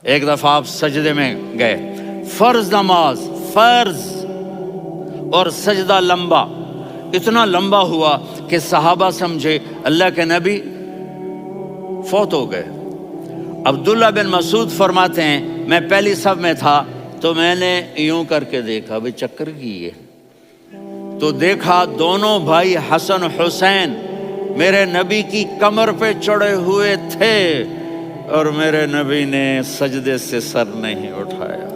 ایک دفعہ آپ سجدے میں گئے، فرض نماز، فرض، اور سجدہ لمبا، اتنا لمبا ہوا کہ صحابہ سمجھے اللہ کے نبی فوت ہو گئے۔ عبداللہ بن مسعود فرماتے ہیں میں پہلی صف میں تھا تو میں نے یوں کر کے دیکھا، بھئی چکر کی ہے، تو دیکھا دونوں بھائی حسن حسین میرے نبی کی کمر پہ چڑھے ہوئے تھے اور میرے نبی نے سجدے سے سر نہیں اٹھایا۔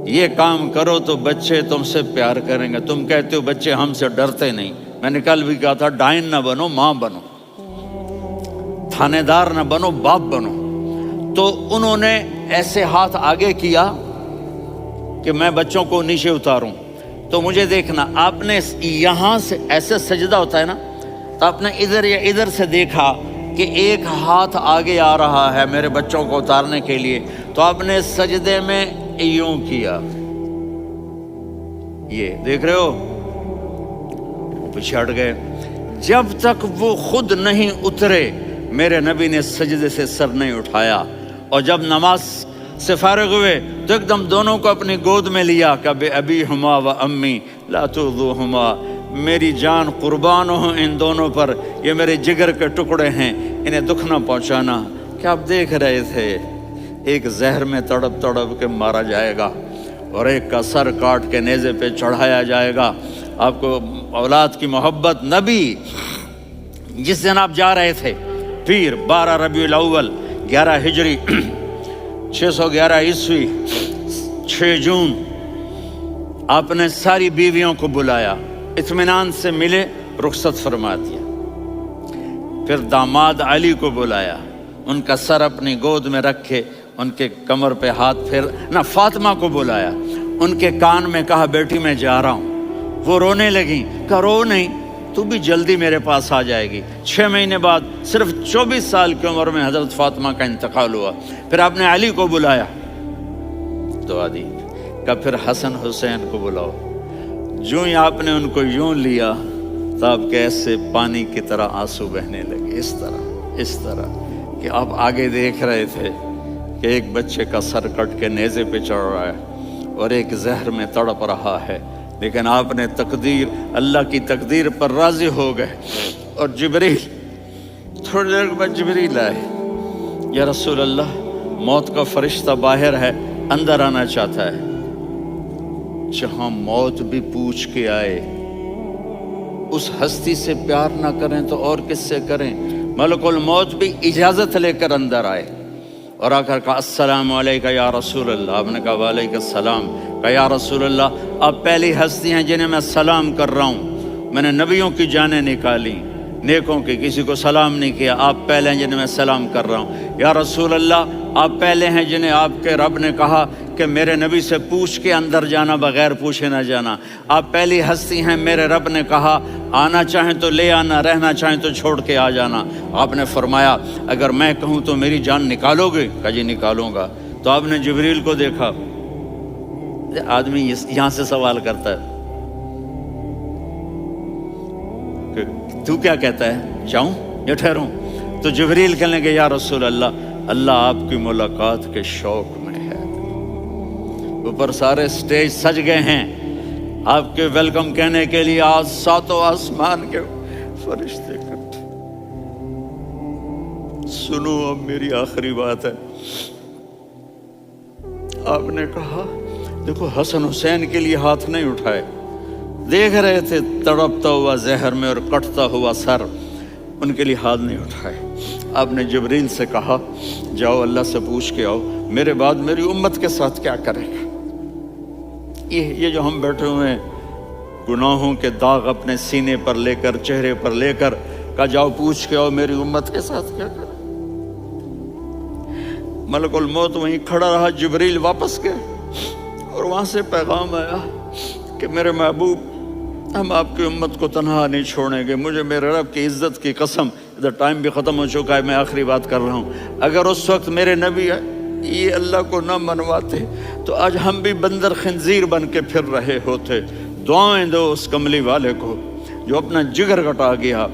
یہ کام کرو تو بچے تم سے پیار کریں گے۔ تم کہتے ہو بچے ہم سے ڈرتے نہیں، میں نے کل بھی کہا تھا ڈائن نہ بنو، ماں بنو، تھانے دار نہ بنو، باپ بنو۔ تو انہوں نے ایسے ہاتھ آگے کیا کہ میں بچوں کو نیچے اتاروں، تو مجھے دیکھنا، آپ نے یہاں سے ایسے سجدہ ہوتا ہے نا، تو آپ نے ادھر یا ادھر سے دیکھا کہ ایک ہاتھ آگے آ رہا ہے میرے بچوں کو اتارنے کے لیے، تو آپ نے سجدے میں یوں کیا، یہ دیکھ رہے ہو، وہ پیچھے ہٹ گئے۔ جب تک وہ خود نہیں اترے میرے نبی نے سجدے سے سر نہیں اٹھایا، اور جب نماز سے فارغ ہوئے تو ایک دم دونوں کو اپنی گود میں لیا کہ بے ابی ہما و امی لا تؤذوہما، میری جان قربان ہو ان دونوں پر، یہ میرے جگر کے ٹکڑے ہیں، انہیں دکھ نہ پہنچانا۔ کیا آپ دیکھ رہے تھے ایک زہر میں تڑپ تڑپ کے مارا جائے گا اور ایک کا سر کاٹ کے نیزے پہ چڑھایا جائے گا۔ آپ کو اولاد کی محبت، نبی جس دن آپ جا رہے تھے پیر 12 ربیع الاول 11 ہجری 611 عیسوی 6 جون، آپ نے ساری بیویوں کو بلایا، اطمینان سے ملے، رخصت فرما دیا۔ پھر داماد علی کو بلایا، ان کا سر اپنی گود میں رکھے، ان کے کمر پہ ہاتھ پھیر نہ، فاطمہ کو بلایا، ان کے کان میں کہا بیٹی میں جا رہا ہوں۔ وہ رونے لگیں، کہا رو نہیں، تو بھی جلدی میرے پاس آ جائے گی۔ 6 مہینے بعد صرف 24 سال کی عمر میں حضرت فاطمہ کا انتقال ہوا۔ پھر آپ نے علی کو بلایا، دعا دی، کہا پھر حسن حسین کو بلاؤ۔ جو ہی آپ نے ان کو یوں لیا تو آپ کے ایسے پانی کی طرح آنسو بہنے لگے، اس طرح کہ آپ آگے دیکھ رہے تھے کہ ایک بچے کا سر کٹ کے نیزے پہ چڑھ رہا ہے اور ایک زہر میں تڑپ رہا ہے، لیکن آپ نے تقدیر، اللہ کی تقدیر پر راضی ہو گئے۔ اور جبریل، تھوڑی دیر بعد جبریل آئے، یا رسول اللہ موت کا فرشتہ باہر ہے، اندر آنا چاہتا ہے۔ جہاں موت بھی پوچھ کے آئے، اس ہستی سے پیار نہ کریں تو اور کس سے کریں؟ ملک الموت بھی اجازت لے کر اندر آئے اور آ کر کہا السلام علیکہ یا رسول اللہ۔ آپ نے کہا وعلیکم السلام۔ کہا یا رسول اللہ آپ پہلی ہستی ہیں جنہیں میں سلام کر رہا ہوں، میں نے نبیوں کی جانیں نکالی، نیکوں کی، کسی کو سلام نہیں کیا، آپ پہلے ہیں جنہیں میں سلام کر رہا ہوں۔ یا رسول اللہ آپ پہلے ہیں جنہیں آپ کے رب نے کہا کہ میرے نبی سے پوچھ کے اندر جانا، بغیر پوچھے نہ جانا۔ آپ پہلی ہستی ہیں، میرے رب نے کہا آنا چاہیں تو لے آنا، رہنا چاہیں تو چھوڑ کے آ جانا۔ آپ نے فرمایا اگر میں کہوں تو میری جان نکالو گے؟ کہا جی نکالوں گا۔ تو آپ نے جبریل کو دیکھا، آدمی یہاں سے سوال کرتا ہے کہ تو کیا کہتا ہے، جاؤں یا ٹھہروں؟ تو جبریل کہنے لگے یا رسول اللہ اللہ آپ کی ملاقات کے شوق میں ہے۔ اوپر سارے سٹیج سج گئے ہیں آپ کے ویلکم کہنے کے لیے، آج 7 آسمان کے فرشتے اکٹھے۔ سنو اب میری آخری بات ہے۔ آپ نے کہا دیکھو حسن حسین کے لیے ہاتھ نہیں اٹھائے، دیکھ رہے تھے تڑپتا ہوا زہر میں اور کٹتا ہوا سر، ان کے لیے ہاتھ نہیں اٹھائے۔ آپ نے جبریل سے کہا جاؤ اللہ سے پوچھ کے آؤ میرے بعد میری امت کے ساتھ کیا کرے گا۔ یہ جو ہم بیٹھے ہوئے ہیں گناہوں کے داغ اپنے سینے پر لے کر، چہرے پر لے کر، کہا جاؤ پوچھ کے آؤ میری امت کے ساتھ کیا کرے۔ ملک الموت وہیں کھڑا رہا، جبریل واپس گئے اور وہاں سے پیغام آیا کہ میرے محبوب ہم آپ کی امت کو تنہا نہیں چھوڑیں گے، مجھے میرے رب کی عزت کی قسم، ادھر ٹائم بھی ختم ہو چکا ہے، میں آخری بات کر رہا ہوں، اگر اس وقت میرے نبی یہ اللہ کو نہ منواتے تو آج ہم بھی بندر خنزیر بن کے پھر رہے ہوتے۔ دعائیں دو اس کملی والے کو جو اپنا جگر کٹا گیا۔